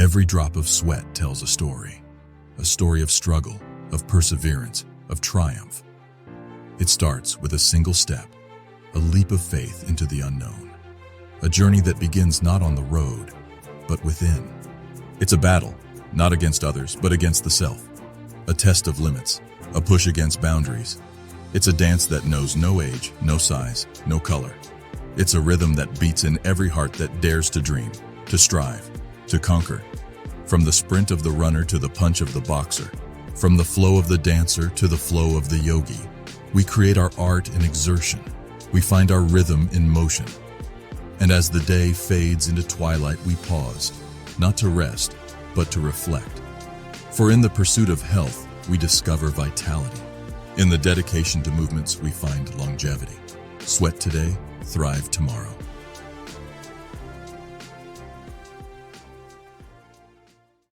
Every drop of sweat tells a story of struggle, of perseverance, of triumph. It starts with a single step, a leap of faith into the unknown, a journey that begins not on the road, but within. It's a battle, not against others, but against the self, a test of limits, a push against boundaries. It's a dance that knows no age, no size, no color. It's a rhythm that beats in every heart that dares to dream, to strive, to conquer. From the sprint of the runner to the punch of the boxer, from the flow of the dancer to the flow of the yogi, we create our art in exertion. We find our rhythm in motion. And as the day fades into twilight, we pause, not to rest, but to reflect. For in the pursuit of health, we discover vitality. In the dedication to movements, we find longevity. Sweat today, thrive tomorrow.